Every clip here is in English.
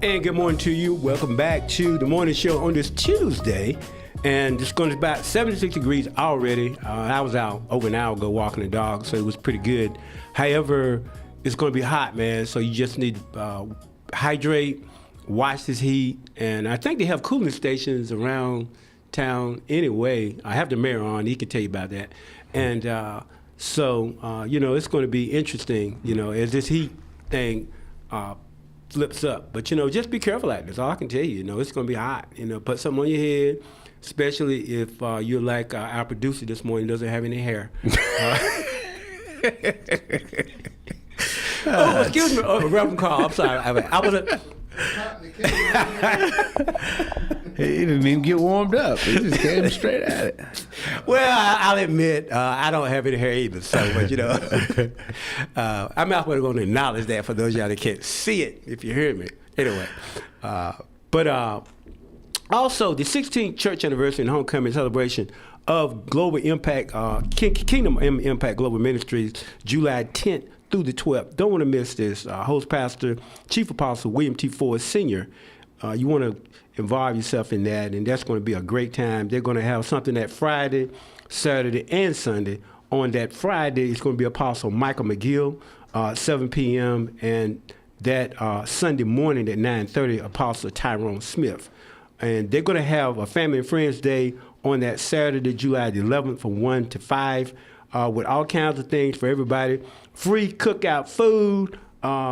And good morning to you. Welcome back to the morning show on this Tuesday. And it's going to be about 76 degrees already. I was out over an hour ago walking the dog, so it was pretty good. However, it's going to be hot, man, so you just need to hydrate, watch this heat. And I think they have cooling stations around town anyway. I have the mayor on. He can tell you about that. And so, it's going to be interesting, as this heat thing flips up. But, just be careful out there. That's all I can tell you. It's going to be hot. Put something on your head, especially if you're like our producer this morning, doesn't have any hair. Excuse me, Reverend Carl. I'm sorry. I was He didn't even get warmed up. He just came straight at it. Well, I'll admit, I don't have any hair either. So, but I'm not going to acknowledge that for those of y'all that can't see it, if you hear me. Anyway, also the 16th church anniversary and homecoming celebration of Global Impact, Kingdom Impact Global Ministries, July 10th through the 12th. Don't want to miss this. Host pastor, Chief Apostle William T. Ford Sr. You want to involve yourself in that, and that's going to be a great time. They're going to have something that Friday, Saturday, and Sunday. On that Friday, it's going to be Apostle Michael McGill, 7 p.m., and that Sunday morning at 9:30, Apostle Tyrone Smith. And they're going to have a Family and Friends Day on that Saturday, July the 11th, from 1 to 5, with all kinds of things for everybody. Free cookout food,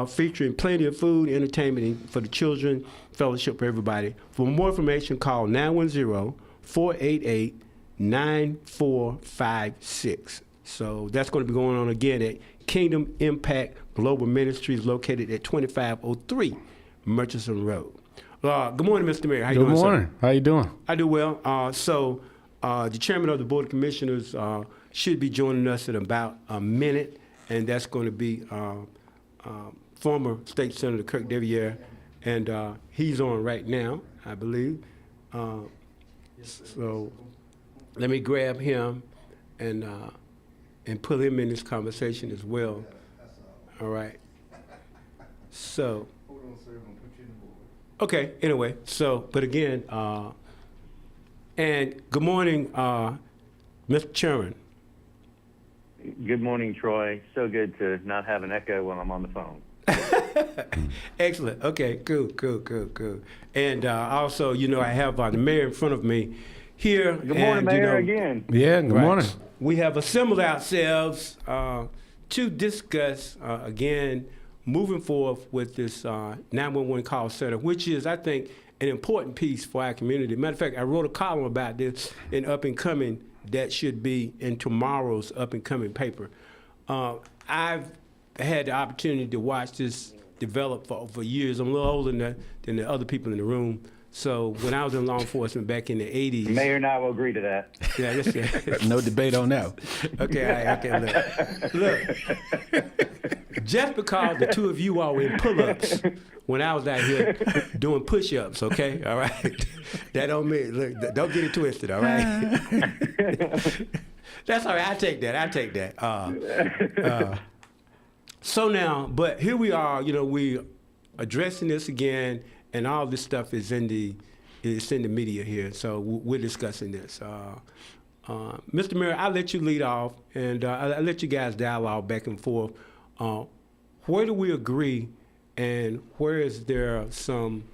featuring plenty of food, entertainment for the children, fellowship for everybody. For more information, call 910-488-9456. So that's going to be going on again at Kingdom Impact Global Ministries, located at 2503 Murchison Road. Good morning, Mr. Mayor. How you doing, Good morning. Sir? How you doing? I do well. The chairman of the Board of Commissioners should be joining us in about a minute, and that's going to be former State Senator Kirk Deviere, and he's on right now, I believe. So let me grab him and put him in this conversation as well. All right. So. Okay. Anyway. So, but again, and good morning, Mr. Chairman. Good morning, Troy. So good to not have an echo when I'm on the phone. Excellent. Okay, cool. And also, I have the mayor in front of me here. Good morning, Mayor, again. Yeah, good morning. We have assembled ourselves to discuss, again, moving forth with this 911 call center, which is, I think, an important piece for our community. Matter of fact, I wrote a column about this in Up and Coming that should be in tomorrow's Up and Coming paper. I've had the opportunity to watch this develop for years. I'm a little older than the other people in the room. So when I was in law enforcement back in the 80s. Mayor and I will agree to that. Yeah, No debate on that. Okay, look. Just because the two of you all were in pull-ups when I was out here doing push-ups, okay? All right? That don't mean, look, don't get it twisted, all right? That's all right. I take that. So now, but here we are, we addressing this again, and all this stuff is in the media here. So we're discussing this. Mr. Mayor, I'll let you lead off, and I'll let you guys dialogue back and forth. Where do we agree, and where is there some,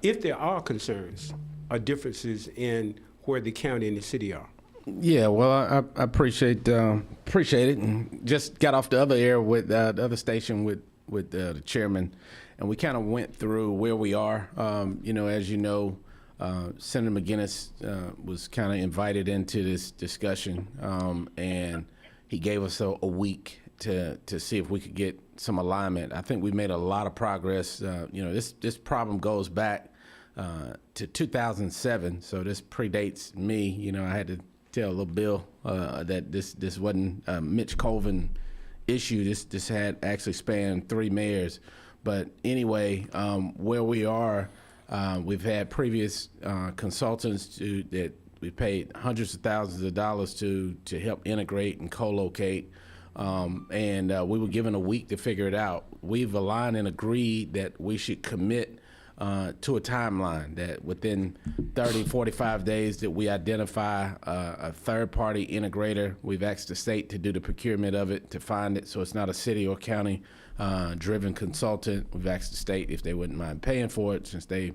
if there are concerns or differences in where the county and the city are? Yeah, well, I appreciate it, and just got off the other air with the other station with the chairman, and we kind of went through where we are. As you know, Senator McGinnis was kind of invited into this discussion, and he gave us a week to see if we could get some alignment. I think we've made a lot of progress. This problem goes back to 2007, so this predates me. I had to tell little Bill that this wasn't a MITCH COLVIN issue. This had actually spanned 3 mayors. But anyway, where we are, we've had previous consultants that we paid hundreds of thousands of dollars to help integrate and co-locate. And we were given a week to figure it out. We've aligned and agreed that we should commit to a timeline that within 30, 45 days that we identify a third-party integrator. We've asked the state to do the procurement of it, to find it, so it's not a city or county driven consultant. We've asked the state if they wouldn't mind paying for it, since they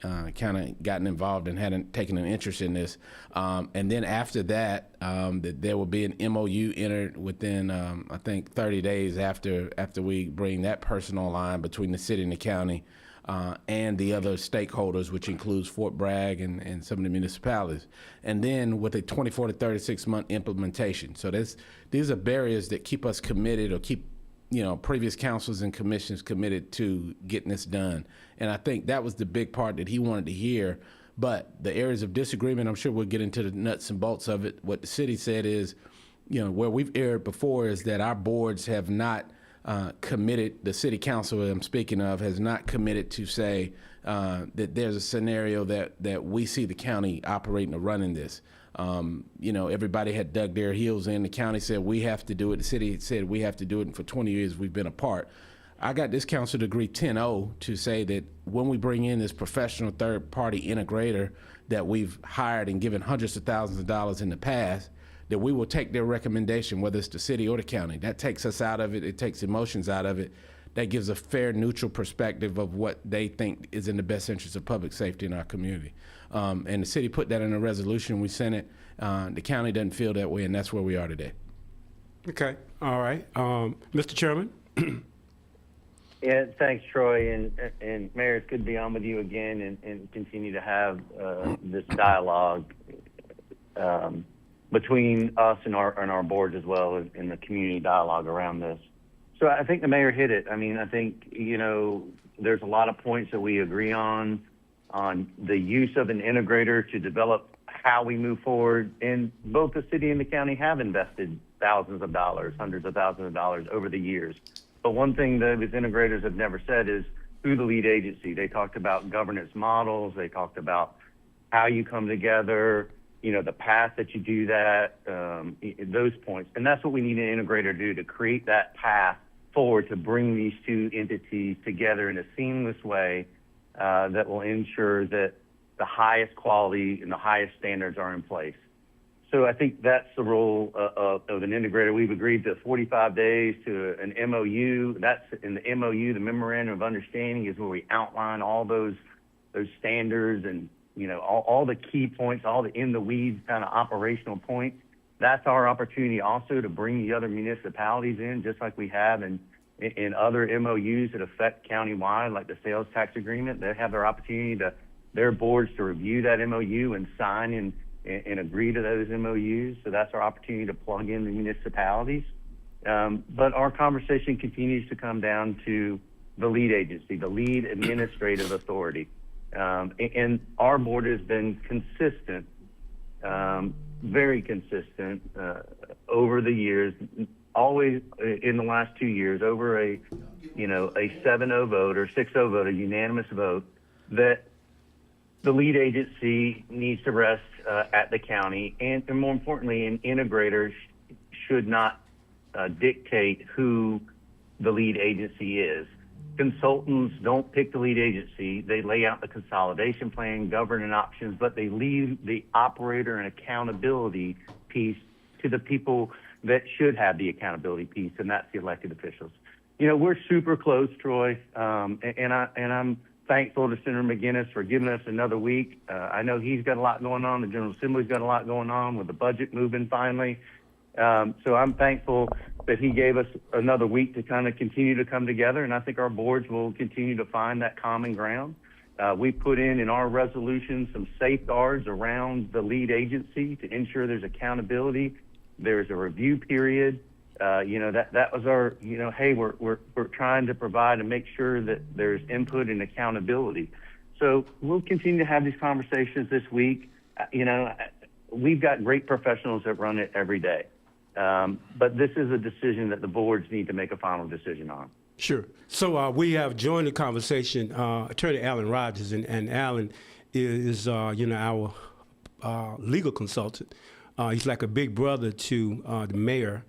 kind of gotten involved and hadn't taken an interest in this. And then after that, that there will be an MOU entered within, I think, 30 days after we bring that person online between the city and the county and the other stakeholders, which includes Fort Bragg and some of the municipalities. And then with a 24 to 36 month implementation. So these are barriers that keep us committed, or keep previous councils and commissions committed to getting this done. And I think that was the big part that he wanted to hear. But the areas of disagreement, I'm sure we'll get into the nuts and bolts of it. What the city said is, where we've erred before is that our boards have not committed, the city council I'm speaking of has not committed to say that there's a scenario that we see the county operating or running this. Everybody had dug their heels in. The county said we have to do it. The city said we have to do it. And for 20 years we've been apart. I got this council to agree 10-0 to say that when we bring in this professional third-party integrator that we've hired and given hundreds of thousands of dollars in the past, that we will take their recommendation, whether it's the city or the county. That takes us out of it. It takes emotions out of it. That gives a fair, neutral perspective of what they think is in the best interest of public safety in our community. And the city put that in a resolution. We sent it. The county doesn't feel that way, and that's where we are today. Okay. All right. Mr. Chairman. Yeah, thanks, Troy, and Mayor, it's good to be on with you again and continue to have this dialogue between us and our boards, as well as in the community dialogue around this. So I think the mayor hit it. I mean, I think there's a lot of points that we agree on the use of an integrator to develop how we move forward. And both the city and the county have invested thousands of dollars, hundreds of thousands of dollars over the years. But one thing that these integrators have never said is who the lead agency. They talked about governance models. They talked about how you come together, the path that you do that, those points. And that's what we need an integrator to do, to create that path forward to bring these two entities together in a seamless way that will ensure that the highest quality and the highest standards are in place. So I think that's the role of an integrator. We've agreed to 45 days to an MOU. That's in the MOU, the Memorandum of Understanding, is where we outline all those standards and all the key points, all the in the weeds kind of operational points. That's our opportunity also to bring the other municipalities in, just like we have in other MOUs that affect countywide, like the sales tax agreement. They have their opportunity their boards to review that MOU and sign and agree to those MOUs. So that's our opportunity to plug in the municipalities. But our conversation continues to come down to the lead agency, the lead administrative authority. And our board has been consistent, very consistent over the years, always in the last 2 years, over a 7-0 vote or 6-0 vote, a unanimous vote, that the lead agency needs to rest at the county, and more importantly, an integrator should not dictate who the lead agency is. Consultants don't pick the lead agency. They lay out the consolidation plan, governance options, but they leave the operator and accountability piece to the people that should have the accountability piece, and that's the elected officials. We're super close, Troy, and I'm thankful to Senator McGinnis for giving us another week. I know he's got a lot going on. The General Assembly's got a lot going on with the budget moving finally. So I'm thankful that he gave us another week to kind of continue to come together, and I think our boards will continue to find that common ground. We put in our resolution some safeguards around the lead agency to ensure there's accountability. There's a review period. That was our, hey, we're trying to provide and make sure that there's input and accountability. So we'll continue to have these conversations this week. We've got great professionals that run it every day. But this is a decision that the boards need to make a final decision on. Sure. So we have joined the conversation Attorney Alan Rogers, and Alan is our legal consultant. He's like a big brother to the mayor,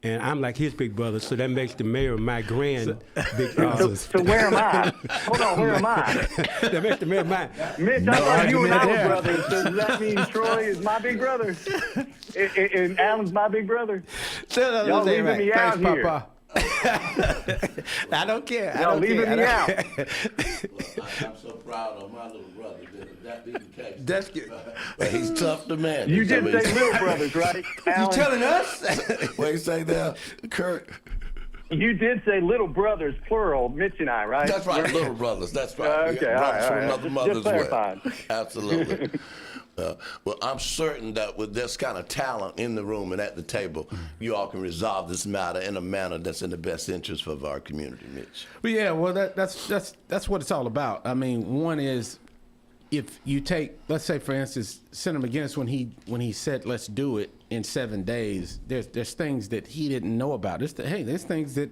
and I'm like his big brother, so that makes the mayor my grand big brother. So where am I? Hold on, where am I? That makes the mayor mine. Mitch, I thought you and I were brothers. So does that mean Troy is my big brother? And Alan's my big brother? Y'all leaving me out here. Papa. I don't care. I Y'all don't leaving care. me out. I'm so proud of my little brother. That be the case. That's good. But he's tough to manage. You did say little brothers, right, Alan? You telling us? What you say there, Kurt? You did say little brothers, plural, Mitch and I, right? That's right, little brothers. That's right. Okay, brothers all from right. another mother Just as well. clarifying. Absolutely. Well, I'm certain that with this kind of talent in the room and at the table, you all can resolve this matter in a manner that's in the best interest of our community, Mitch. Well, yeah, well, that's what it's all about. I mean, one is if you take, let's say, for instance, Senator McGinnis, when he said let's do it in 7 days, there's things that he didn't know about. There's things that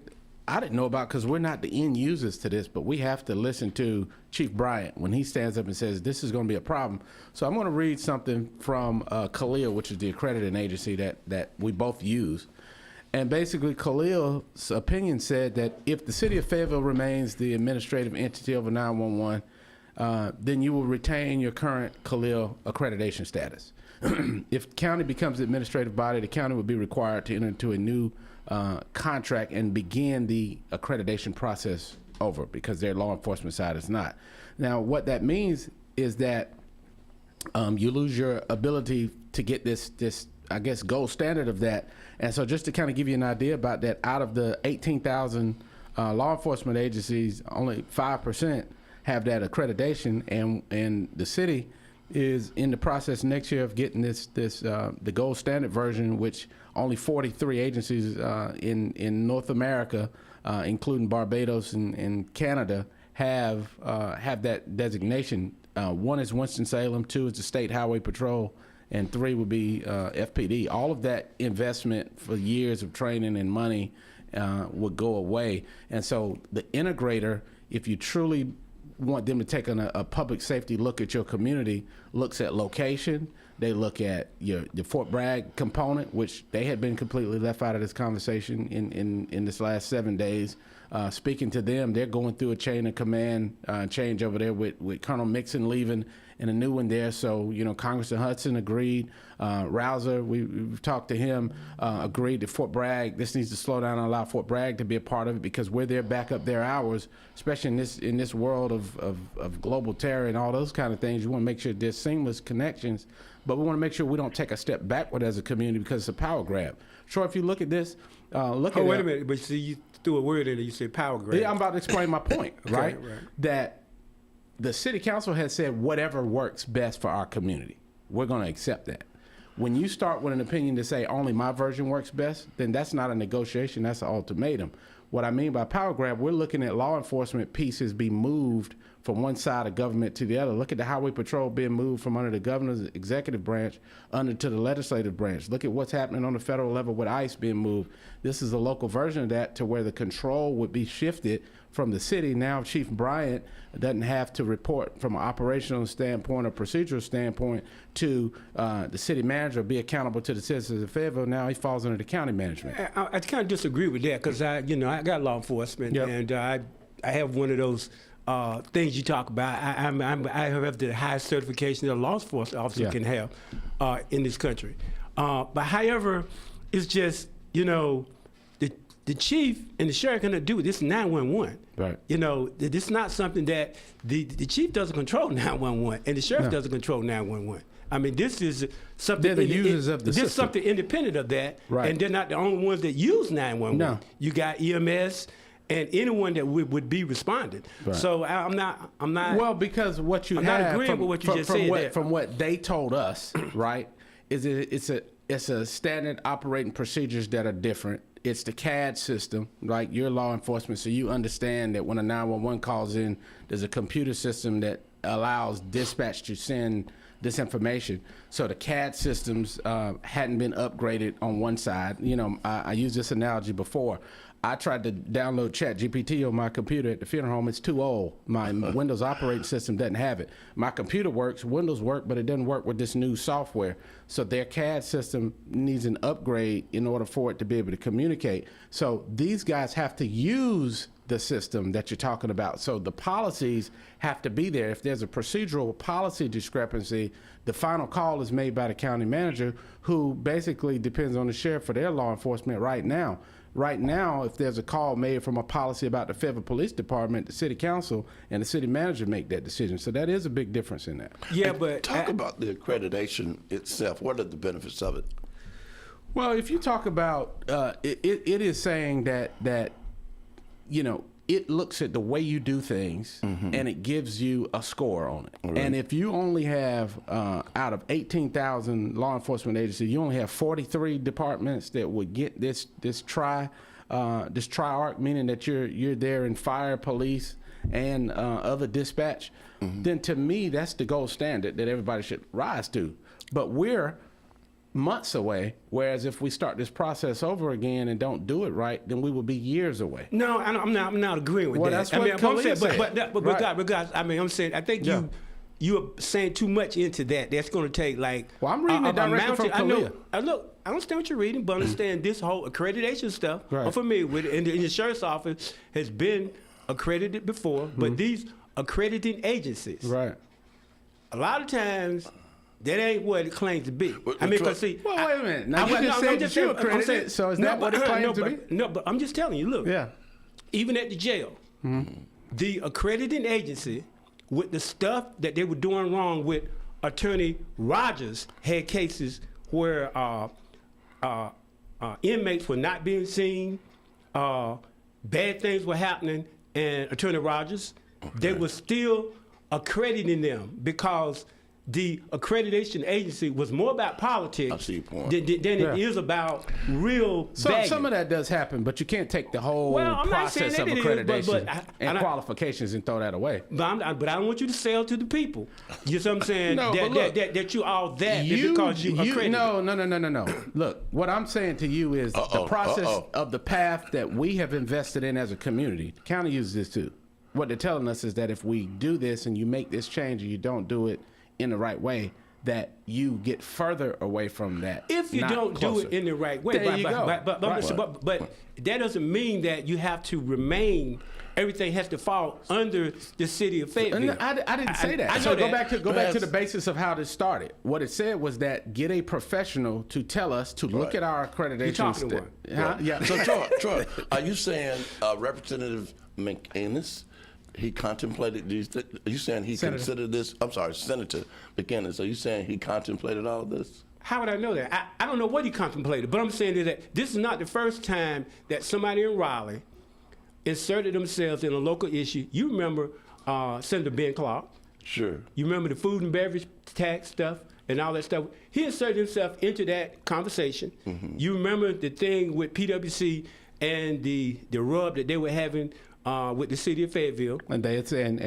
I didn't know about because we're not the end users to this, but we have to listen to Chief Bryant when he stands up and says this is going to be a problem. So I'm going to read something from Khalil, which is the accrediting agency that we both use. And basically, Khalil's opinion said that if the city of Fayetteville remains the administrative entity over 911, then you will retain your current Khalil accreditation status. If the county becomes the administrative body, the county would be required to enter into a new contract and begin the accreditation process over because their law enforcement side is not. Now, what that means is that you lose your ability to get this, I guess, gold standard of that. And so just to kind of give you an idea about that, out of the 18,000 law enforcement agencies, only 5% have that accreditation, and the city is in the process next year of getting the gold standard version, which only 43 agencies in North America, including Barbados and Canada, have that designation. One is Winston-Salem, 2 is the State Highway Patrol, and 3 would be FPD. All of that investment for years of training and money would go away. And so the integrator, if you truly want them to take a public safety look at your community, looks at location. They look at the Fort Bragg component, which they had been completely left out of this conversation in this last 7 days. Speaking to them, they're going through a chain of command change over there with Colonel Mixon leaving and a new one there. So, Congressman Hudson agreed. Rouser, we've talked to him, agreed that Fort Bragg, this needs to slow down and allow Fort Bragg to be a part of it because we're there back up their hours, especially in this world of global terror and all those kind of things. You want to make sure there's seamless connections, but we want to make sure we don't take a step backward as a community because it's a power grab. Troy, if you look at this, wait a minute, but see, you threw a word in there, you said power grab. Yeah, I'm about to explain my point, right? Right. That the city council has said whatever works best for our community, we're going to accept that. When you start with an opinion to say only my version works best, then that's not a negotiation, that's an ultimatum. What I mean by power grab, we're looking at law enforcement pieces be moved from one side of government to the other. Look at the highway patrol being moved from under the governor's executive branch under to the legislative branch. Look at what's happening on the federal level with ICE being moved. This is a local version of that to where the control would be shifted from the city. Now Chief Bryant doesn't have to report from an operational standpoint or procedural standpoint to the city manager, be accountable to the citizens of Fayetteville. Now he falls under the county management. I kind of disagree with that because I got law enforcement, Yep. and I have one of those things you talk about. I have the highest certification that a law enforcement officer can have in this country. But however, it's just the chief and the sheriff cannot do it. This is 911. Right. This is not something that the chief doesn't control 911, and the sheriff doesn't control 911. I mean, this is something. They're the users of the This system. is something independent of that, Right. and they're not the only ones that use 911. No. You got EMS and anyone that would be responding. Right. So I'm not. Well, because what you I'm have not agreeing with what you just said there. from what they told us, right, is it's a standard operating procedures that are different. It's the CAD system, like your law enforcement, so you understand that when a 911 calls in, there's a computer system that allows dispatch to send this information. So the CAD systems hadn't been upgraded on one side. I used this analogy before. I tried to download ChatGPT on my computer at the funeral home. It's too old. My Windows operating system doesn't have it. My computer works, Windows work, but it doesn't work with this new software. So their CAD system needs an upgrade in order for it to be able to communicate. So these guys have to use the system that you're talking about. So the policies have to be there. If there's a procedural policy discrepancy, the final call is made by the county manager, who basically depends on the sheriff for their law enforcement right now. Right now, if there's a call made from a policy about the Fayetteville Police Department, the city council and the city manager make that decision. So that is a big difference in that. Yeah, but Talk about the accreditation itself. What are the benefits of it? Well, if you talk about, it is saying that, you know, it looks at the way you do things and it gives you a score on it. Right. And if you only have, out of 18,000 law enforcement agencies, you only have 43 departments that would get this triarch, meaning that you're there in fire, police, and other dispatch, then to me, that's the gold standard that everybody should rise to. But we're months away, whereas if we start this process over again and don't do it right, then we will be years away. No, I'm not agreeing with Well, that. that's what Kalia said. But Right. regardless, I mean, I'm saying I think you're saying too much into that. That's going to take like. Well, I'm reading it directly from Kalia. I understand what you're reading, but understand this whole accreditation stuff. Right. I'm familiar with it, and the sheriff's office has been accredited before, but these accrediting agencies, Right. a lot of times. That ain't what it claims to be. I mean, because see, well, wait a minute. Now you just said that you're accredited, so is that what it claims to be? No, but I'm just telling you. Look, Yeah. even at the jail, the accrediting agency, with the stuff that they were doing wrong with Attorney Rogers, had cases where inmates were not being seen, bad things were happening, and Attorney Rogers, they were still accrediting them because the accreditation agency was more about politics I see your point. than it is about real baggage. Some of that does happen, but you can't take the whole I'm not saying process of that it is, accreditation but qualifications and throw that away. But I don't want you to sell to the people. You see what I'm saying? No, but look, that you all that because you accredited. No. Look, what I'm saying to you is the process of the path that we have invested in as a community. The county uses this too. What they're telling us is that if we do this and you make this change and you don't do it in the right way, that you get further away from that. If you don't do it in the right way, there you go. But that doesn't mean that you have to remain. Everything has to fall under the city of Fayetteville. I didn't say that. I know so that. Go back to the basis of how this started. What it said was that get a professional to tell us to look at our accreditation. You're talking to one. Huh? Yeah. So, Troy, are you saying Representative McInnes, he contemplated these? Are you saying he considered this? I'm sorry, Senator McInnes. Are you saying he contemplated all of this? How would I know that? I don't know what he contemplated, but I'm saying that this is not the first time that somebody in Raleigh inserted themselves in a local issue. You remember Senator Ben Clark? Sure. You remember the food and beverage tax stuff and all that stuff? He inserted himself into that conversation. You remember the thing with PwC and the rub that they were having with the city of Fayetteville, and they inserted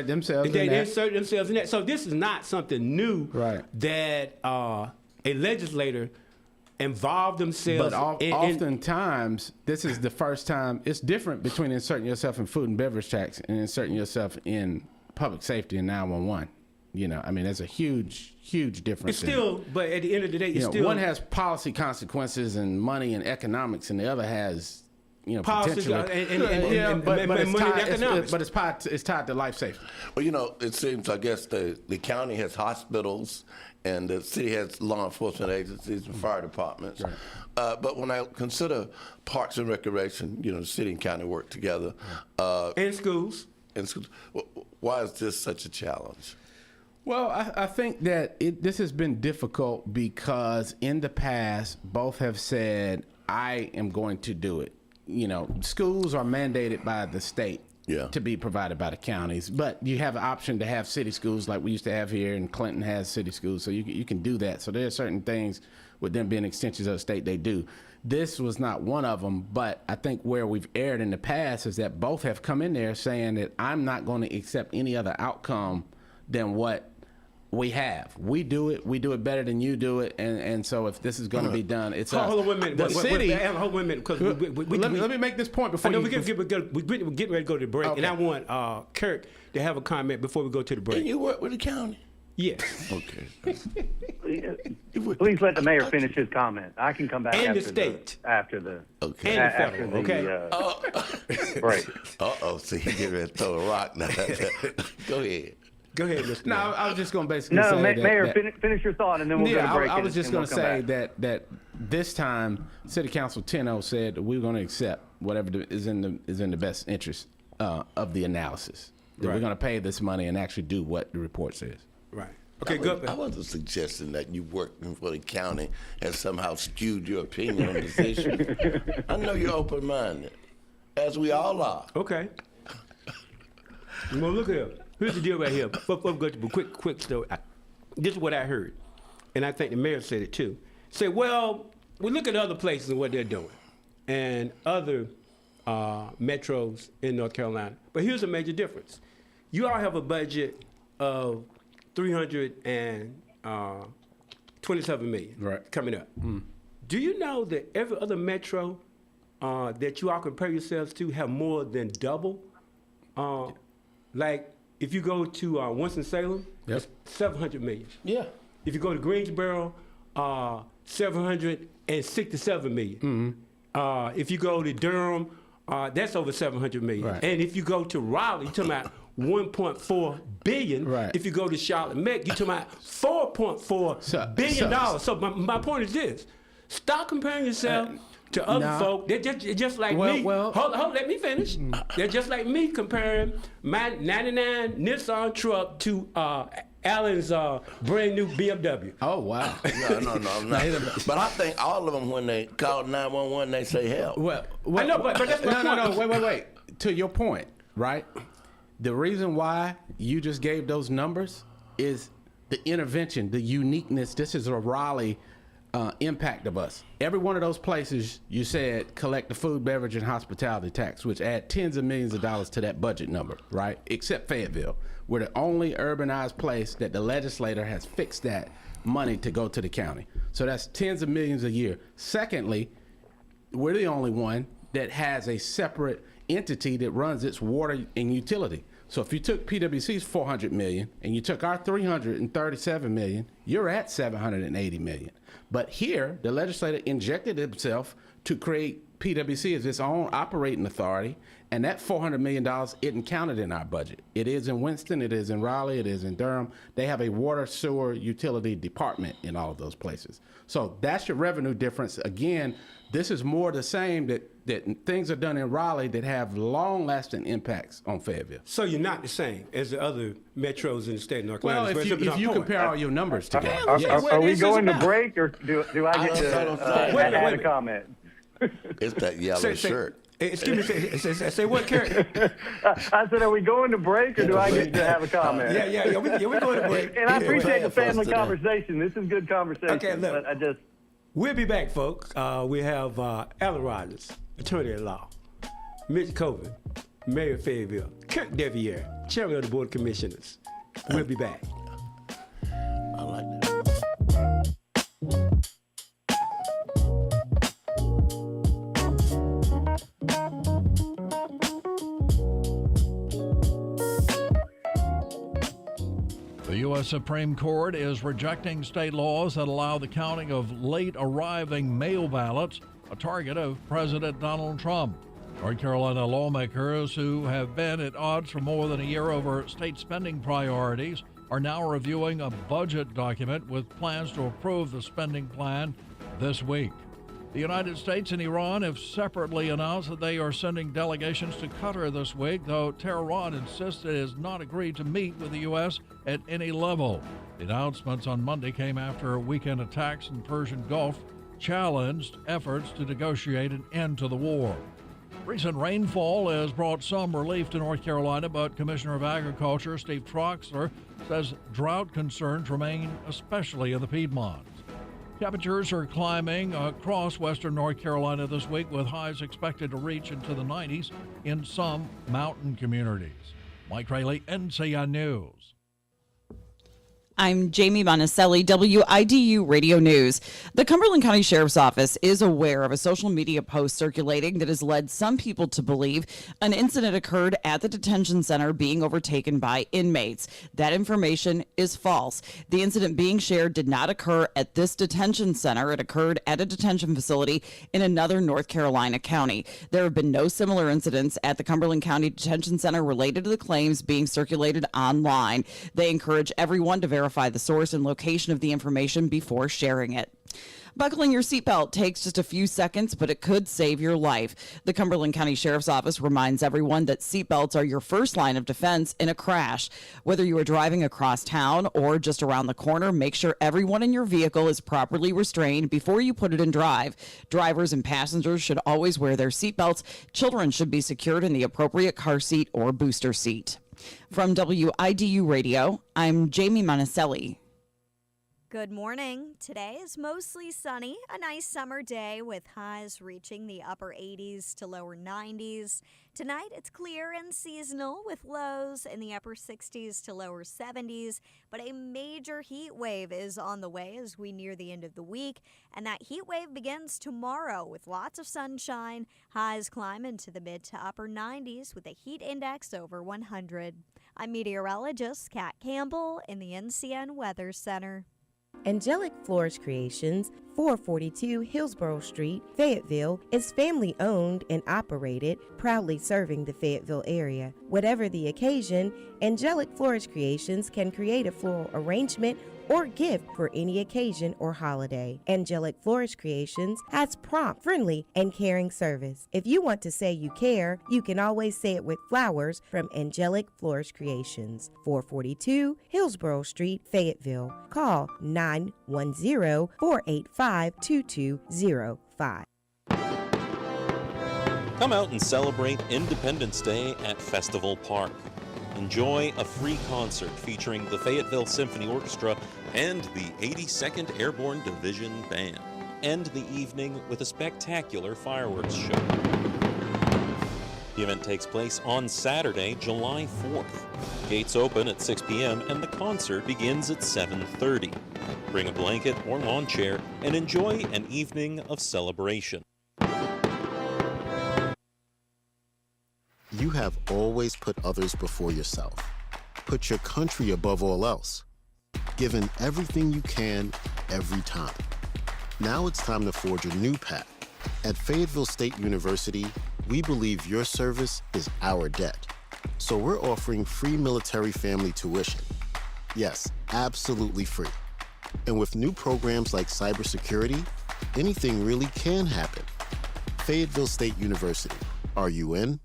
themselves. They inserted themselves in that. So this is not something new, right? That a legislator involved themselves. But oftentimes, this is the first time. It's different between inserting yourself in food and beverage tax and inserting yourself in public safety and 911. You know, I mean, there's a huge difference. It's still, but at the end of the day, it's still. One has policy consequences and money and economics, and the other has, policies potential. But it's tied to life safety. Well, it seems, I guess, the county has hospitals and the city has law enforcement agencies and fire departments. Right. But when I consider parks and recreation, the city and county work together. And schools. Why is this such a challenge? Well, I think that this has been difficult because in the past, both have said, I am going to do it. Schools are mandated by the state to be provided by the counties, but you have an option to have city schools like we used to have here, and Clinton has city schools, so you can do that. So there are certain things with them being extensions of the state they do. This was not one of them, but I think where we've erred in the past is that both have come in there saying that I'm not going to accept any other outcome than what We have. We do it better than you do it, and so if this is going to be done, it's us. Hold on 1 minute. The city. Hold 1 minute, because let me make this point before I know you. we're getting ready to go to the break, Okay. and I want Kirk to have a comment before we go to the break. And you work with the county? Yes. Okay. Please let the mayor finish his comment. I can come back And the after state. after the Okay. And the after federal, the break. Uh-oh, see, you get ready to throw a rock now. Go ahead. Go ahead, Mr. No, Mayor. I was just going to basically No, say Mayor, that, finish your thought, and then we'll go to break. I was just going to say that this time, City Council 10-0 said that we're going to accept whatever is in the best interest of the analysis. That Right. we're going to pay this money and actually do what the report says. Right. Okay, I good. wasn't suggesting that you working for the county and somehow skewed your opinion on this issue. I know you're open-minded, as we all are. Okay. Well, look here. Here's the deal right here. Before we go to a quick story. This is what I heard, and I think the mayor said it too. Say, well, we look at other places and what they're doing, and other metros in North Carolina. But here's a major difference. You all have a budget of $327 million Right. coming up. Do you know that every other metro that you all compare yourselves to have more than double? Like if you go to Winston-Salem, Yep. it's $700 million. Yeah. If you go to Greensboro, $767 million. If you go to Durham, that's over $700 million. Right. And if you go to Raleigh, you're talking about $1.4 billion. Right. If you go to Charlotte Meck, you're talking about $4.4 billion dollars. So my point is this: stop comparing yourself to other nah. folk. They're just like Well, me. well- Hold, let me finish. They're just like me comparing my '99 Nissan truck to Alan's brand new BMW. Oh, wow. No, I'm not. But I think all of them, when they call 911, they say help. Well, I know, but that's my no, point. wait. To your point, right? The reason why you just gave those numbers is the intervention, the uniqueness. This is a Raleigh impact of us. Every one of those places you said collect the food, beverage, and hospitality tax, which add tens of millions of dollars to that budget number, right? Except Fayetteville. We're the only urbanized place that the legislator has fixed that money to go to the county. So that's tens of millions a year. Secondly, we're the only one that has a separate entity that runs its water and utility. So if you took PwC's $400 million and you took our $337 million, you're at $780 million. But here, the legislature injected itself to create PwC as its own operating authority, and that $400 million isn't counted in our budget. It is in Winston, it is in Raleigh, it is in Durham. They have a water, sewer, utility department in all of those places. So that's your revenue difference. Again, this is more the same that things are done in Raleigh that have long-lasting impacts on Fayetteville. So you're not the same as the other metros in the state of North Well, Carolina. if you compare all your numbers together. Are we this is going to about- break, or do I get I don't think- to Wait a add a minute. comment? It's that yellow shirt. Excuse me. Say what, Kurt? I said, are we going to break, or do I get to have a comment? Yeah, we're going to break. And I appreciate the family today. conversation. This is good conversation. Okay, look. But I just We'll be back, folks. We have Alan Rogers, attorney at law, Mitch Colvin, Mayor of Fayetteville, Kirk Deviere, chairman of the Board of Commissioners. We'll be back. I like that. The U.S. Supreme Court is rejecting state laws that allow the counting of late arriving mail ballots, a target of President Donald Trump. North Carolina lawmakers who have been at odds for more than a year over state spending priorities are now reviewing a budget document with plans to approve the spending plan this week. The United States and Iran have separately announced that they are sending delegations to Qatar this week, though Tehran insists it has not agreed to meet with the U.S. at any level. The announcements on Monday came after weekend attacks in the Persian Gulf challenged efforts to negotiate an end to the war. Recent rainfall has brought some relief to North Carolina, but Commissioner of Agriculture Steve Troxler says drought concerns remain, especially in the Piedmont. Temperatures are climbing across western North Carolina this week, with highs expected to reach into the 90s in some mountain communities. Mike Rayleigh, NCI News. I'm Jamie Monticelli, WIDU Radio News. The Cumberland County Sheriff's Office is aware of a social media post circulating that has led some people to believe an incident occurred at the detention center being overtaken by inmates. That information is false. The incident being shared did not occur at this detention center. It occurred at a detention facility in another North Carolina county. There have been no similar incidents at the Cumberland County Detention Center related to the claims being circulated online. They encourage everyone to verify the source and location of the information before sharing it. Buckling your seatbelt takes just a few seconds, but it could save your life. The Cumberland County Sheriff's Office reminds everyone that seatbelts are your first line of defense in a crash. Whether you are driving across town or just around the corner, make sure everyone in your vehicle is properly restrained before you put it in drive. Drivers and passengers should always wear their seatbelts. Children should be secured in the appropriate car seat or booster seat. From WIDU Radio, I'm Jamie Monticelli. Good morning. Today is mostly sunny, a nice summer day with highs reaching the upper 80s to lower 90s. Tonight it's clear and seasonal with lows in the upper 60s to lower 70s, but a major heat wave is on the way as we near the end of the week, and that heat wave begins tomorrow with lots of sunshine. Highs climb into the mid to upper 90s with a heat index over 100. I'm meteorologist Kat Campbell in the NCN Weather Center. Angelic Florist Creations, 442 Hillsborough Street, Fayetteville, is family-owned and operated, proudly serving the Fayetteville area. Whatever the occasion, Angelic Florist Creations can create a floral arrangement or gift for any occasion or holiday. Angelic Florist Creations has prompt, friendly, and caring service. If you want to say you care, you can always say it with flowers from Angelic Florist Creations, 442 Hillsborough Street, Fayetteville. Call 910-485-2205. Come out and celebrate Independence Day at Festival Park. Enjoy a free concert featuring the Fayetteville Symphony Orchestra and the 82nd Airborne Division Band. End the evening with a spectacular fireworks show. The event takes place on Saturday, July 4th. Gates open at 6 p.m. and the concert begins at 7:30. Bring a blanket or lawn chair and enjoy an evening of celebration. You have always put others before yourself. Put your country above all else. Given everything you can, every time. Now it's time to forge a new path. At Fayetteville State University, we believe your service is our debt. So we're offering free military family tuition. Yes, absolutely free. And with new programs like cybersecurity, anything really can happen. Fayetteville State University. Are you in?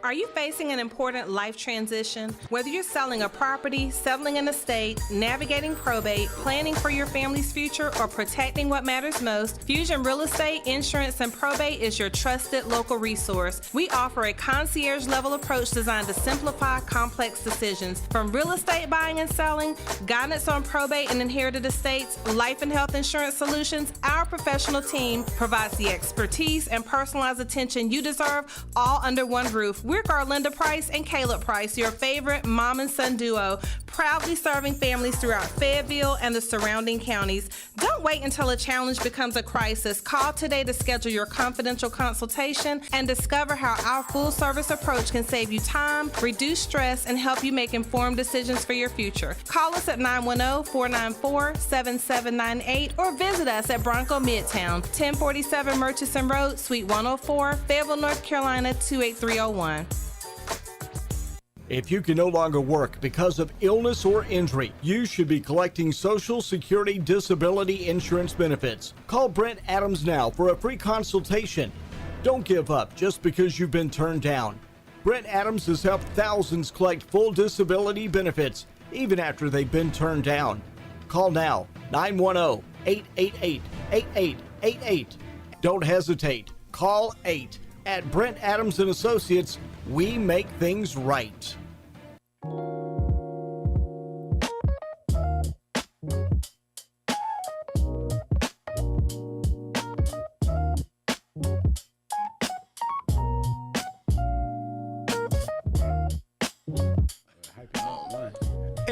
Are you facing an important life transition? Whether you're selling a property, settling an estate, navigating probate, planning for your family's future, or protecting what matters most, Fusion Real Estate, Insurance, and Probate is your trusted local resource. We offer a concierge-level approach designed to simplify complex decisions. From real estate buying and selling, guidance on probate and inherited estates, life and health insurance solutions, our professional team provides the expertise and personalized attention you deserve, all under one roof. We're Garlinda Price and Caleb Price, your favorite mom and son duo, proudly serving families throughout Fayetteville and the surrounding counties. Don't wait until a challenge becomes a crisis. Call today to schedule your confidential consultation and discover how our full-service approach can save you time, reduce stress, and help you make informed decisions for your future. Call us at 910-494-7798 or visit us at Bronco Midtown, 1047 Murchison Road, Suite 104, Fayetteville, North Carolina, 28301. If you can no longer work because of illness or injury, you should be collecting Social Security disability insurance benefits. Call Brent Adams now for a free consultation. Don't give up just because you've been turned down. Brent Adams has helped thousands collect full disability benefits even after they've been turned down. Call now, 910-888-8888. Don't hesitate. Call 8. At Brent Adams & Associates, we make things right.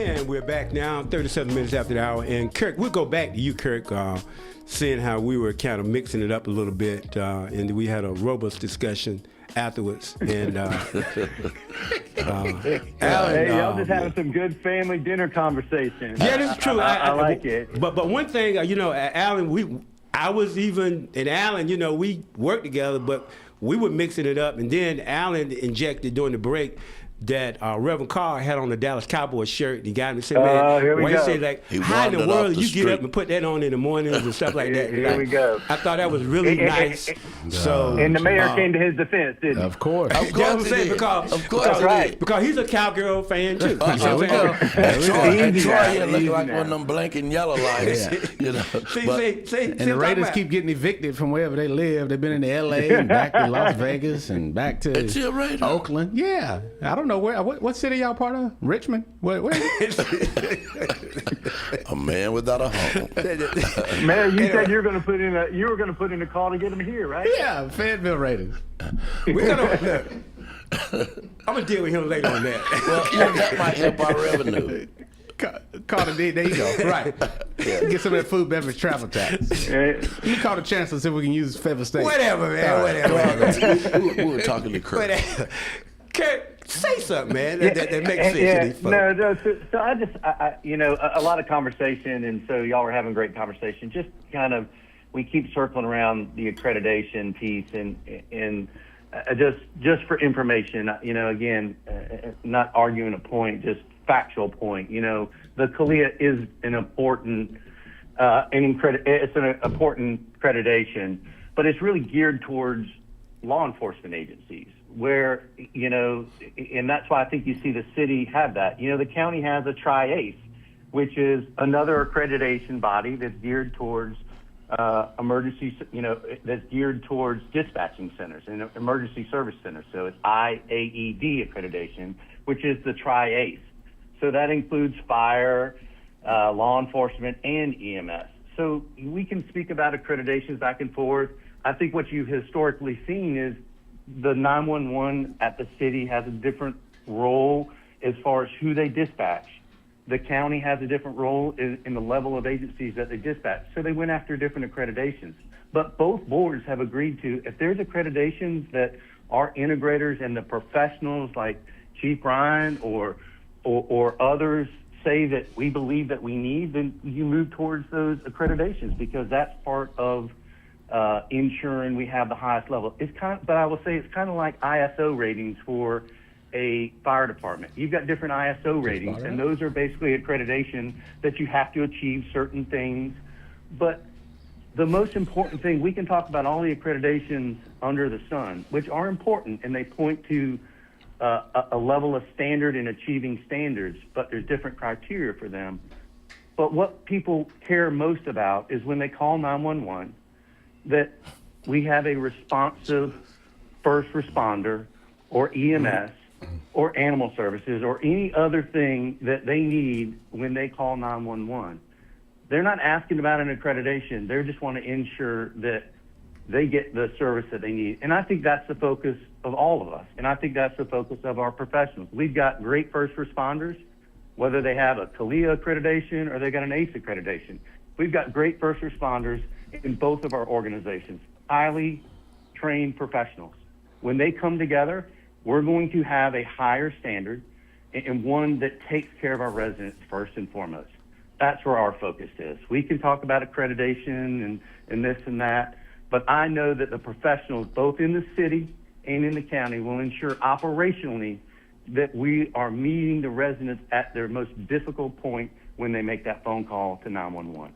And we're back now, 37 minutes after the hour. And Kirk, we'll go back to you, Kirk, seeing how we were kind of mixing it up a little bit. And we had a robust discussion afterwards. And Alan, hey, y'all just having some good family dinner conversation. Yeah, that's true. I like it. But one thing, Alan, Alan, we worked together, but we were mixing it up. And then Alan injected during the break that Reverend Carr had on the Dallas Cowboys shirt. He got him and said, man, why you say, like, how in the world you get up and put that on in the mornings and stuff like that? Here we go. I thought that was really nice. And the mayor came to his defense, didn't he? Of course. Of course he did. Because he's a Cowgirl fan, too. There we go. And Troy here looking like one of them blinking yellow lights. And the Raiders keep getting evicted from wherever they live. They've been in L.A. and back to Las Vegas and back to Oakland. Yeah. I don't know what city y'all part of? Richmond? Where is it? A man without a home. Mayor, you said you were going to put in a call to get him here, right? Yeah, Fayetteville Raiders. I'm gonna deal with him later on that. Well, that might help our revenue. Call the there you go. Right. Get some of that food, beverage, travel tax. You call the chancellor, see if we can use Fayetteville State. Whatever, man. Whatever. We were talking to Kurt. Kurt, say something, man. That makes sense to these folks. So I just, a lot of conversation, and so y'all were having great conversation. Just kind of, we keep circling around the accreditation piece, and just for information, again, not arguing a point, just factual point. The CALIA is an important, it's an important accreditation, but it's really geared towards law enforcement agencies. Where, and that's why I think you see the city have that. The county has a TRI-ACE, which is another accreditation body that's geared towards emergency, that's geared towards dispatching centers and emergency service centers. So it's IAED accreditation, which is the TRI-ACE. So that includes fire, law enforcement, and EMS. So we can speak about accreditations back and forth. I think what you've historically seen is the 911 at the city has a different role as far as who they dispatch. The county has a different role in the level of agencies that they dispatch. So they went after different accreditations. But both boards have agreed to, if there's accreditations that our integrators and the professionals like Chief Ryan or others say that we believe that we need, then you move towards those accreditations because that's part of ensuring we have the highest level. But I will say it's kind of like ISO ratings for a fire department. You've got different ISO ratings, and those are basically accreditation that you have to achieve certain things. But the most important thing, we can talk about all the accreditations under the sun, which are important, and they point to a level of standard in achieving standards, but there's different criteria for them. But what people care most about is when they call 911, that we have a responsive first responder or EMS or animal services or any other thing that they need when they call 911. They're not asking about an accreditation. They just want to ensure that they get the service that they need. And I think that's the focus of all of us. And I think that's the focus of our professionals. We've got great first responders, whether they have a CALIA accreditation or they got an ACE accreditation. We've got great first responders in both of our organizations, highly trained professionals. When they come together, we're going to have a higher standard and one that takes care of our residents first and foremost. That's where our focus is. We can talk about accreditation and this and that, but I know that the professionals, both in the city and in the county, will ensure operationally that we are meeting the residents at their most difficult point when they make that phone call to 911.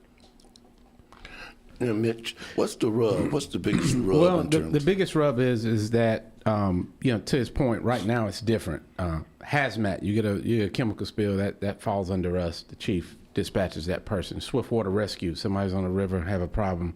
Mitch, what's the rub? What's the biggest rub? Well, the biggest rub is that to his point, right now it's different. Hazmat, you get a chemical spill that falls under us. The chief dispatches that person. Swift water rescue, somebody's on the river, have a problem.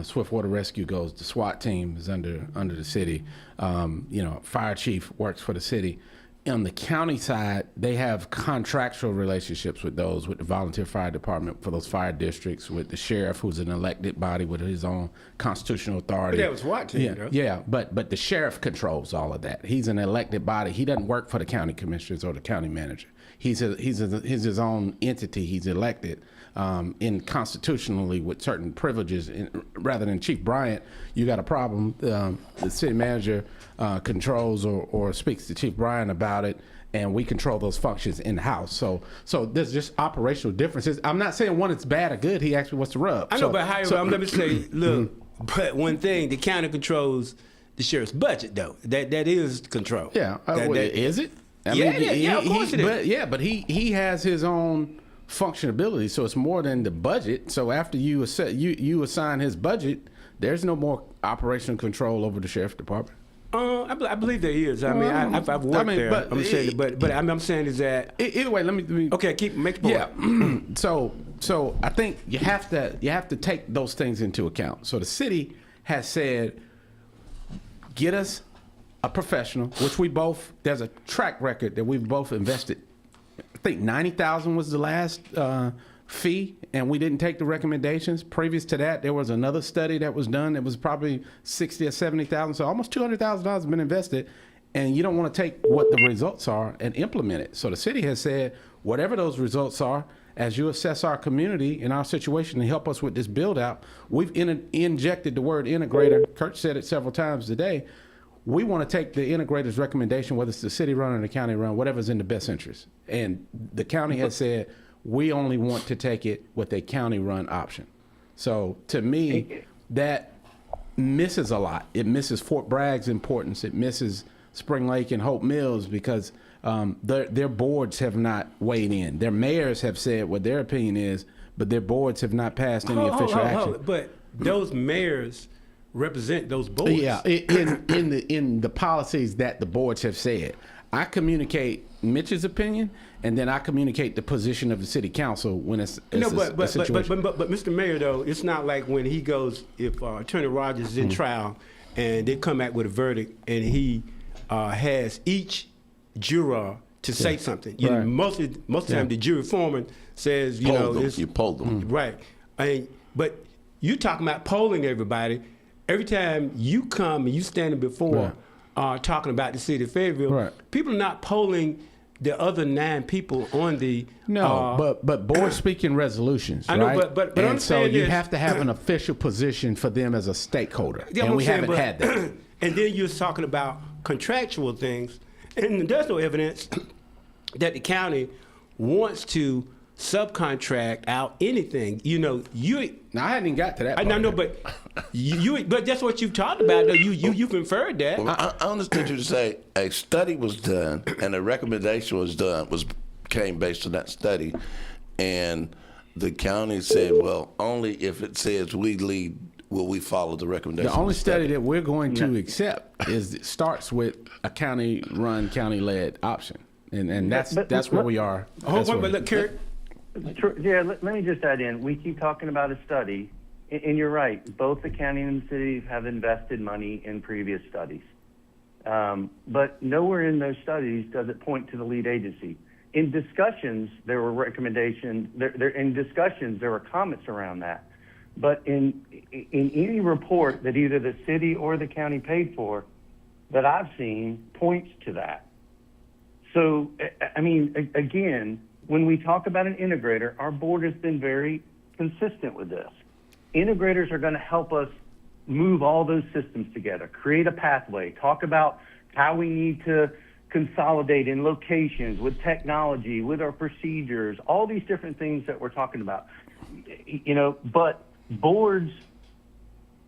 Swift water rescue goes. The SWAT team is under the city. Fire chief works for the city. on the county side, they have contractual relationships with the volunteer fire department for those fire districts, with the sheriff, who's an elected body with his own constitutional authority. But that was what, yeah, but the sheriff controls all of that. He's an elected body. He doesn't work for the county commissioners or the county manager. He's his own entity. He's elected in constitutionally with certain privileges. Rather than Chief Bryant, you got a problem. The city manager controls or speaks to Chief Bryant about it, and we control those functions in house. So there's just operational differences. I'm not saying one is bad or good. He asked me what's the rub. I know, but however, let me say, look, but one thing, the county controls the sheriff's budget, though. That is control. Yeah, is it? I mean, of course it is. But he has his own functionability, so it's more than the budget. So after you assign his budget, there's no more operational control over the sheriff's department. I believe there is. I mean, I've worked there. But I'm saying is that either way. Let me okay. Make the point. Yeah. So I think you have to take those things into account. So the city has said, get us a professional, which there's a track record that we've both invested. I think $90,000 was the last fee, and we didn't take the recommendations. Previous to that, there was another study that was done that was probably $60,000 or $70,000. So almost $200,000 has been invested, and you don't want to take what the results are and implement it. So the city has said, whatever those results are, as you assess our community and our situation and help us with this build out, we've injected the word integrator. Kurt said it several times today. We want to take the integrator's recommendation, whether it's the city run or the county run, whatever's in the best interest. And the county has said, we only want to take it with a county run option. So to me, that misses a lot. It misses Fort Bragg's importance. It misses Spring Lake and Hope Mills because their boards have not weighed in. Their mayors have said what their opinion is, but their boards have not passed any official action. But those mayors represent those boards. Yeah, in the policies that the boards have said. I communicate Mitch's opinion, and then I communicate the position of the city council when it's a situation. But Mr. Mayor, though, it's not like when he goes, if Attorney Rogers is in trial and they come back with a verdict and he has each juror to say something. You know, most of the time the jury foreman says, you poll them. Right. But you're talking about polling everybody. Every time you come and you standing before talking about the city of Fayetteville, people are not polling the other 9 people on the but board speaking resolutions. I know, but and so you have to have an official position for them as a stakeholder, and we haven't had that. And then you're talking about contractual things, and there's no evidence that the county wants to subcontract out anything. Now I hadn't even got to that part. I know, but but that's what you've talked about. Though you've inferred that. Well, I understood you to say a study was done and a recommendation came based on that study, and the county said, well, only if it says we lead will we follow the recommendation. The only study that we're going to accept starts with a county-run, county-led option, and that's where we are. Hold on, but look, Kurt. Yeah, let me just add in. We keep talking about a study, and you're right. Both the county and the city have invested money in previous studies. But nowhere in those studies does it point to the lead agency. In discussions, there were recommendations. In discussions, there were comments around that. But in any report that either the city or the county paid for that I've seen points to that. So, I mean, again, when we talk about an integrator, our board has been very consistent with this. Integrators are going to help us move all those systems together, create a pathway, talk about how we need to consolidate in locations with technology, with our procedures, all these different things that we're talking about. But boards,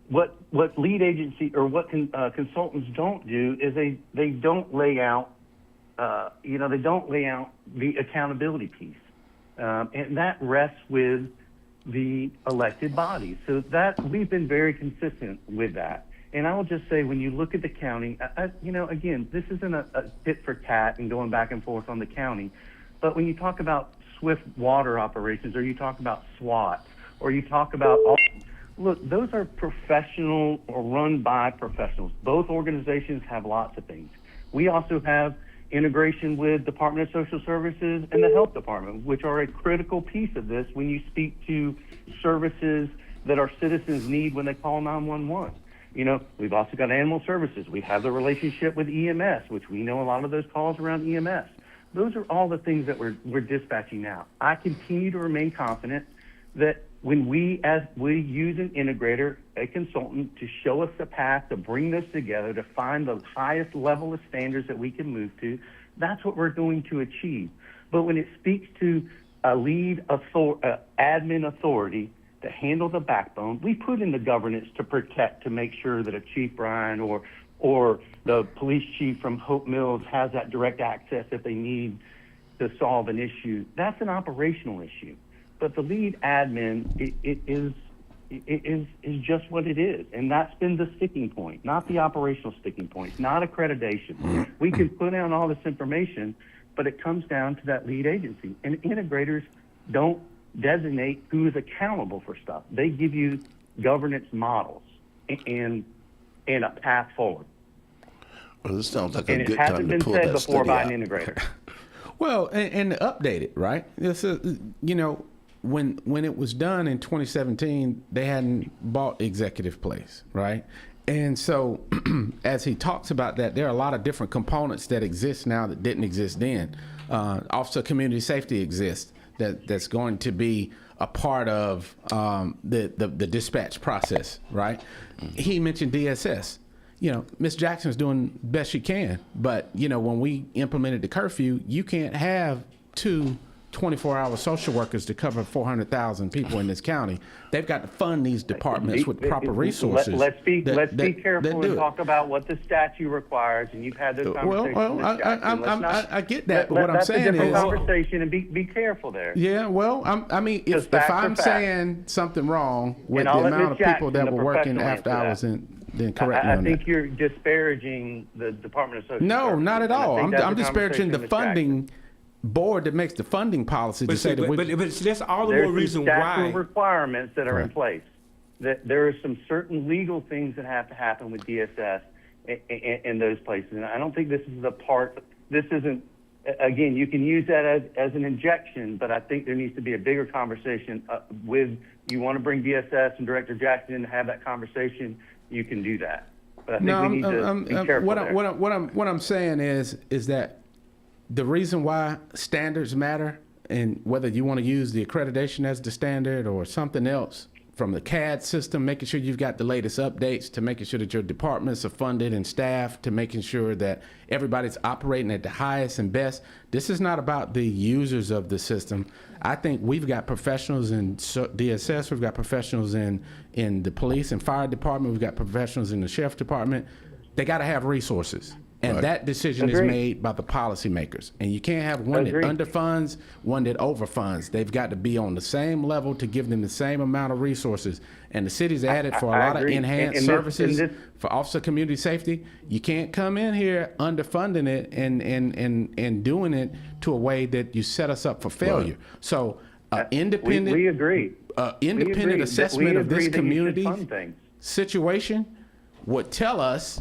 what lead agency or what consultants don't do is they don't lay out they don't lay out the accountability piece. And that rests with the elected bodies. So that we've been very consistent with that. And I will just say, when you look at the county, again, this isn't a tit for tat and going back and forth on the county. But when you talk about swift water operations, or you talk about SWAT, or you talk about look, those are professional or run by professionals. Both organizations have lots of things. We also have integration with Department of Social Services and the Health Department, which are a critical piece of this when you speak to services that our citizens need when they call 911. You know, we've also got animal services. We have the relationship with EMS, which we know a lot of those calls around EMS. Those are all the things that we're dispatching now. I continue to remain confident that when we use an integrator, a consultant, to show us the path to bring this together, to find the highest level of standards that we can move to, that's what we're going to achieve. But when it speaks to a lead admin authority to handle the backbone, we put in the governance to protect, to make sure that a Chief Brian or the police chief from Hope Mills has that direct access if they need to solve an issue. That's an operational issue. But the lead admin is just what it is. And that's been the sticking point, not the operational sticking point, not accreditation. We can put down all this information, but it comes down to that lead agency. And integrators don't designate who is accountable for stuff. They give you governance models and a path forward. Well, this sounds like and a good time to pull that study out. it hasn't been said before by an integrator. Well, and update it, right? This is, you know, when it was done in 2017, they hadn't bought Executive Place, right? And so as he talks about that, there are a lot of different components that exist now that didn't exist then. Officer Community Safety exists, that's going to be a part of the dispatch process, right? He mentioned DSS. You know, Ms. Jackson's doing best she can, but, you know, when we implemented the curfew, you can't have 2 24-hour social workers to cover 400,000 people in this county. They've got to fund these departments with proper resources. Let's be careful and talk about what the statute requires, and you've had those conversations. Well, I get that, but what I'm saying is... That's a different conversation, and be careful there. Yeah, well, I mean, if I'm saying something wrong with the amount of people that were working after hours, then correct me on that. I think you're disparaging the Department of Social Services. No, not at all. I'm disparaging the funding board that makes the funding policy to say that but that's all the more reason why. There's requirements that are in place. That there are some certain legal things that have to happen with DSS in those places, and I don't think this is the part. This isn't. Again, you can use that as an injection, but I think there needs to be a bigger conversation with. You want to bring DSS and Director Jackson in to have that conversation, you can do that. But I think we need to be careful there. What I'm saying is that the reason why standards matter, and whether you want to use the accreditation as the standard or something else, from the CAD system, making sure you've got the latest updates, to making sure that your departments are funded and staffed, to making sure that everybody's operating at the highest and best. This is not about the users of the system. I think we've got professionals in DSS, we've got professionals in the police and fire department, we've got professionals in the sheriff department. They got to have resources. And that decision is made by the policymakers. And you can't have one that underfunds, one that overfunds. They've got to be on the same level to give them the same amount of resources. And the city's added for a lot of enhanced services for officer community safety. You can't come in here underfunding it and doing it to a way that you set us up for failure. So independent, we agree. Independent assessment of this community situation would tell us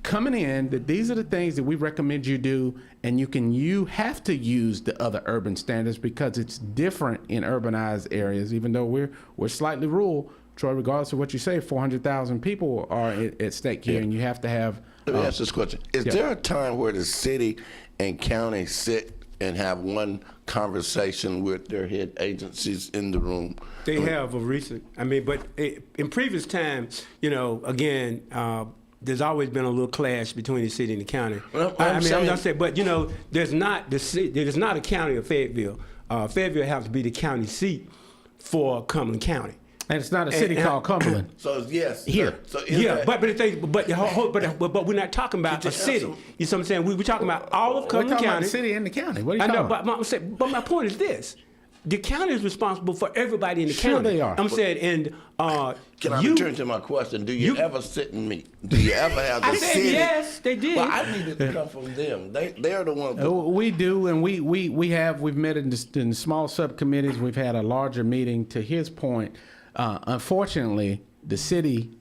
coming in that these are the things that we recommend you do, and you have to use the other urban standards because it's different in urbanized areas. Even though we're slightly rural, Troy, regardless of what you say, 400,000 people are at stake here, and you have to have. Let me ask this question: is there a time where the city and county sit and have one conversation with their head agencies in the room? They have a recent. But in previous times, again. There's always been a little clash between the city and the county. Well, I'm not saying, but there's not a county of Fayetteville. Fayetteville has to be the county seat for Cumberland County, and it's not a city called Cumberland. So yes, here, so but we're not talking about a city. You know what I'm saying? We're talking about all of Cumberland County. About the city and the county. What are you talking about? But my point is this. The county is responsible for everybody in the county. Sure they are. I'm saying, can I return to my question? Do you ever sit and meet? Do you ever have the city? I said yes, they did. Well, I needed to come from them. They're the ones. We do, and we've met in small subcommittees. We've had a larger meeting. To his point, unfortunately, the city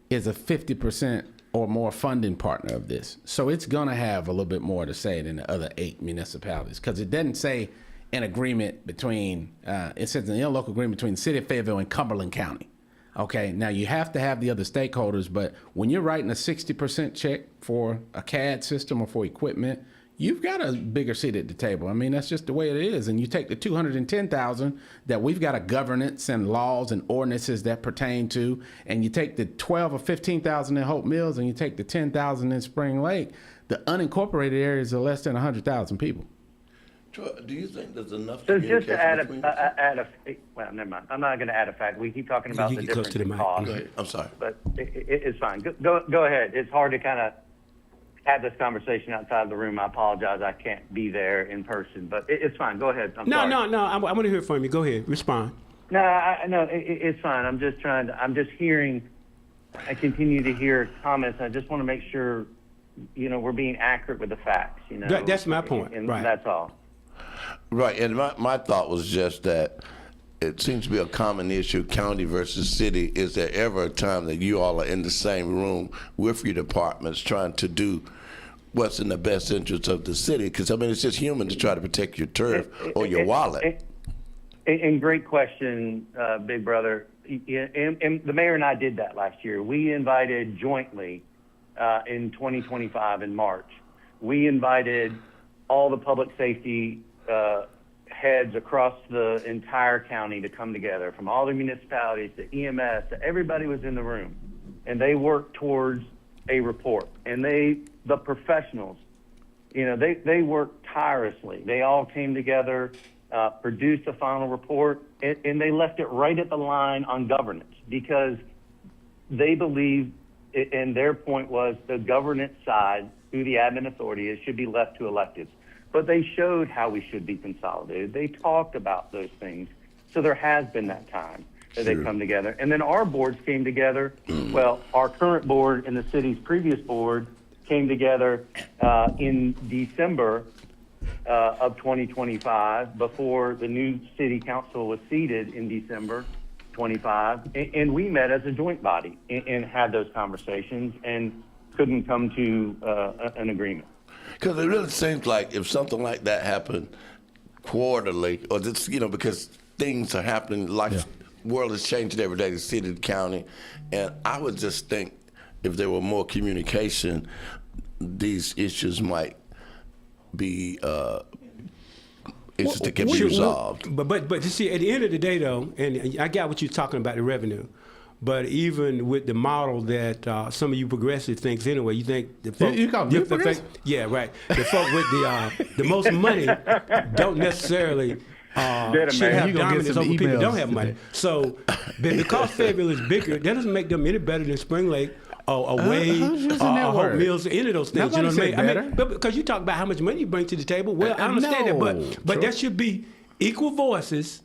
is a 50% or more funding partner of this. So it's going to have a little bit more to say than the other 8 municipalities, because it doesn't say an agreement between, it says an interlocal agreement between the city of Fayetteville and Cumberland County. Okay, now you have to have the other stakeholders, but when you're writing a 60% check for a CAD system or for equipment, you've got a bigger seat at the table. I mean, that's just the way it is. And you take the $210,000 that we've got a governance and laws and ordinances that pertain to, and you take the $12,000 or $15,000 in Hope Mills, and you take the $10,000 in Spring Lake. The unincorporated areas are less than 100,000 people. Troy, do you think there's enough So just to communication add well, never mind. I'm not going to add a fact. We keep talking about the difference in cost. Go ahead. I'm sorry. But it's fine. Go ahead. It's hard to kind of have this conversation outside the room. I apologize. I can't be there in person, but it's fine. Go ahead. I'm sorry. No. I want to hear from you. Go ahead. Respond. No, it's fine. I'm just hearing, I continue to hear comments. I just want to make sure, we're being accurate with the facts, That's my point. And right. That's all. Right, and my thought was just that it seems to be a common issue, county versus city. Is there ever a time that you all are in the same room with your departments trying to do what's in the best interest of the city? Because, it's just human to try to protect your turf or your wallet. And great question, Big Brother. And the mayor and I did that last year. We invited jointly in 2025 in March. We invited all the public safety heads across the entire county to come together, from all the municipalities to EMS, to everybody was in the room, and they worked towards a report. And the professionals, they worked tirelessly. They all came together, produced a final report, and they left it right at the line on governance, because they believe, and their point was, the governance side, who the admin authority is, should be left to electeds. But they showed how we should be consolidated. They talked about those things. So there has been that time that they come together. And then our boards came together. Well, our current board and the city's previous board came together in December of 2025, before the new city council was seated in December 25. And we met as a joint body and had those conversations and couldn't come to an agreement. Because it really seems like if something like that happened quarterly, or just, because things are happening, life, world is changing every day, the city, the county, and I would just think if there were more communication, these issues might be issues that can be resolved. But you see, at the end of the day, though, and I got what you're talking about, the revenue. But even with the model that some of you progressive thinks anyway, you think the folk, you call me progressive? Yeah, right. The folk with the most money don't necessarily should have dominance over people who don't have money. So because Fayetteville is bigger, that doesn't make them any better than Spring Lake or Wade or Hope Mills or any of those things. Nobody You know what I mean? better. But because you talk about how much money you bring to the table, well, I understand that, but there should be equal voices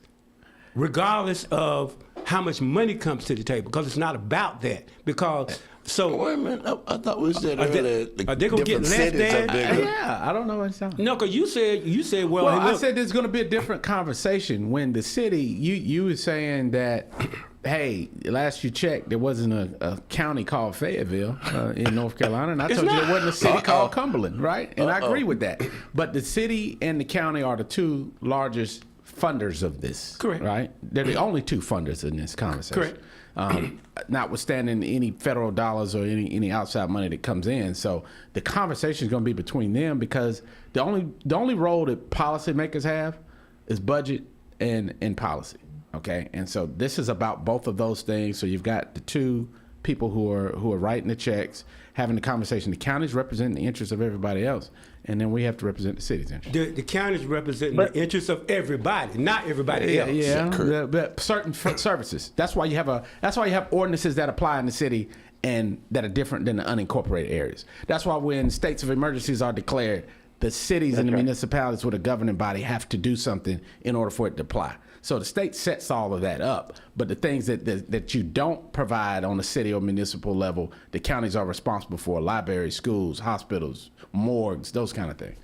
regardless of how much money comes to the table, because it's not about that. Because wait a minute, I thought we said earlier are they gonna get different less cities than? are bigger. Yeah, I don't know what it's talking. No, because you said well, Well, hey, I look, said there's going to be a different conversation when the city. You were saying that, hey, last you checked, there wasn't a county called Fayetteville in North Carolina, and I told you there wasn't a city called Cumberland, right? And I agree with that. But the city and the county are the two largest funders of this. Correct. Right? They're the only two funders in this conversation. Correct. Notwithstanding any federal dollars or any outside money that comes in. So the conversation is going to be between them, because the only role that policymakers have is budget and policy. Okay, and so this is about both of those things. So you've got the two people who are writing the checks, having the conversation. The county's representing the interests of everybody else, and then we have to represent the city's interests. the county's representing the interests of everybody, not everybody else. Yeah, but certain services. That's why you have ordinances that apply in the city and that are different than the unincorporated areas. That's why when states of emergencies are declared, the cities and the municipalities with a governing body have to do something in order for it to apply. So the state sets all of that up, but the things that you don't provide on the city or municipal level, the counties are responsible for: libraries, schools, hospitals, morgues, those kind of things.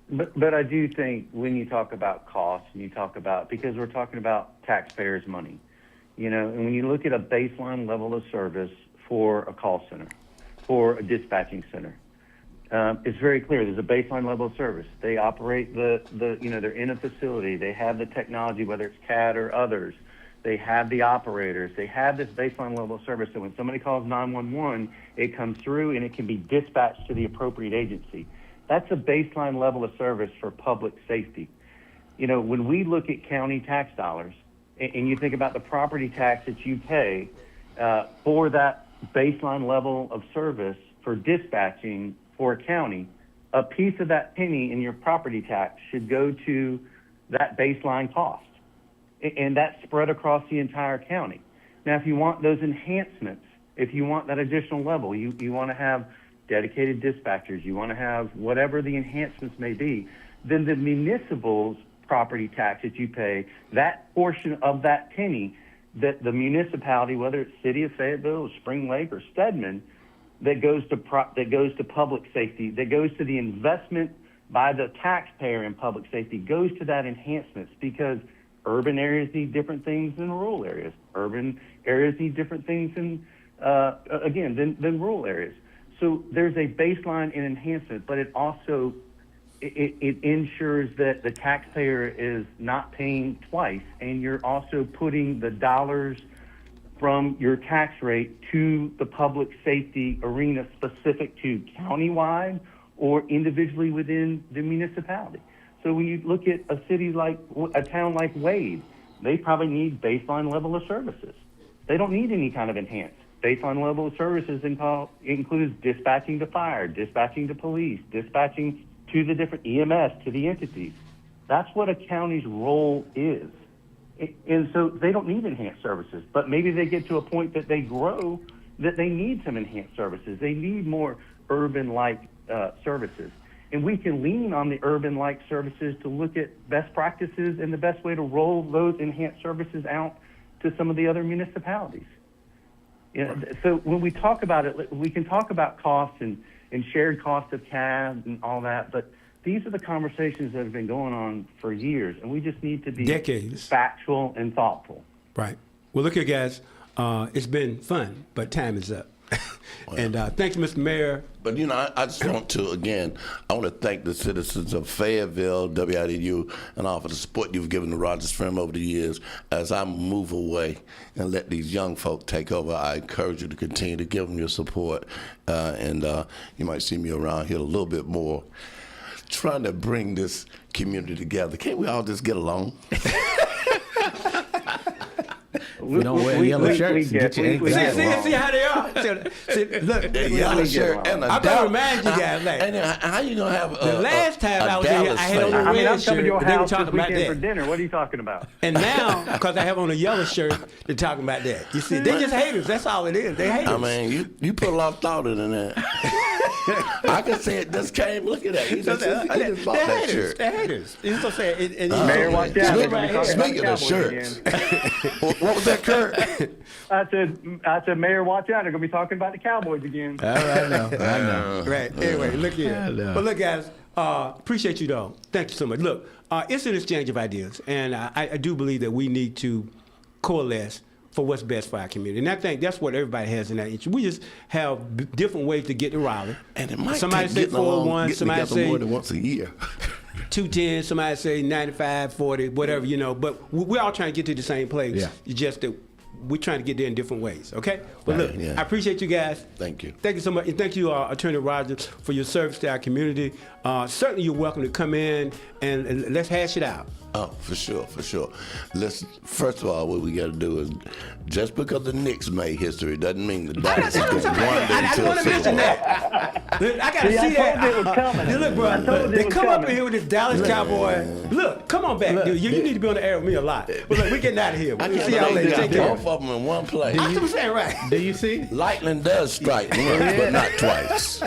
But I do think when you talk about costs, and you talk about, because we're talking about taxpayers' money, and when you look at a baseline level of service for a call center, for a dispatching center. It's very clear. There's a baseline level of service. They operate they're in a facility. They have the technology, whether it's CAD or others. They have the operators. They have this baseline level of service. So when somebody calls 911, it comes through and it can be dispatched to the appropriate agency. That's a baseline level of service for public safety. When we look at county tax dollars and you think about the property tax that you pay for that baseline level of service for dispatching for a county, a piece of that penny in your property tax should go to that baseline cost. And that's spread across the entire county. Now, if you want those enhancements, if you want that additional level, you want to have dedicated dispatchers, you want to have whatever the enhancements may be, then the municipal's property tax that you pay, that portion of that penny that the municipality, whether it's City of Fayetteville, Spring Lake, or Stedman, that goes to public safety, that goes to the investment by the taxpayer in public safety, goes to that enhancements, because urban areas need different things than rural areas. Urban areas need different things than rural areas. So there's a baseline in enhancement, but it also it ensures that the taxpayer is not paying twice, and you're also putting the dollars from your tax rate to the public safety arena specific to countywide or individually within the municipality. So when you look at a town like Wade, they probably need baseline level of services. They don't need any kind of enhanced. Baseline level of services includes dispatching to fire, dispatching to police, dispatching to the different EMS, to the entities. That's what a county's role is. And so they don't need enhanced services, but maybe they get to a point that they grow that they need some enhanced services. They need more urban-like services. And we can lean on the urban-like services to look at best practices and the best way to roll those enhanced services out to some of the other municipalities. So when we talk about it, we can talk about costs and shared cost of CAD and all that, but these are the conversations that have been going on for years, and we just need to be decades factual and thoughtful. Right. Well, look here, guys. It's been fun, but time is up. And thanks, Mr. Mayor. But, I just want to, again, I want to thank the citizens of Fayetteville, WIDU, and all for the support you've given to Rogers Firm over the years. As I move away and let these young folk take over, I encourage you to continue to give them your support. And you might see me around here a little bit more, trying to bring this community together. Can't we all just get along? We don't wear yellow shirts. See how they are. Look, yellow shirt and a I'm going to remind you guys that. And how you going to have the last time I was here, I had on a red shirt. I'm coming to your house this weekend for dinner. What are you talking about? And now, because I have on a yellow shirt, they're talking about that. You see, they just haters. That's all it is. They haters. I mean, you put a lot of thought into that. I can say it just came. Look at that. He just bought that shirt. They're haters. He's going to say it. Mayor, watch out. Speaking of shirts, what was that, Kurt? I said, Mayor, watch out. They're going to be talking about the Cowboys again. All right, I know. Right. Anyway, look here. But look, guys, appreciate you, though. Thank you so much. Look, it's an exchange of ideas, and I do believe that we need to coalesce for what's best for our community. And I think that's what everybody has in that interest. We just have different ways to get to Raleigh. And it might somebody say 401, somebody say more than once a year. 210, somebody say 95, 40, whatever, but we're all trying to get to the same place. Yeah. It's just that we're trying to get there in different ways, okay? But look, I appreciate you guys. Thank you. Thank you so much. And thank you, Attorney Rogers, for your service to our community. Certainly you're welcome to come in and let's hash it out. Oh, for sure. Listen, first of all, what we got to do is, just because the Knicks made history doesn't mean the Dallas is going to one day until I want to mention that. Look, I got to see that. It was coming. Look, bro, they come up in here with this Dallas Cowboy. Look, come on back. Dude. You need to be on the air with me a lot. But look, we're getting out of here. I We'll can't see y'all believe later. they got both of them in one place. I'm saying right. Do you see? Lightning does strike once, but not twice.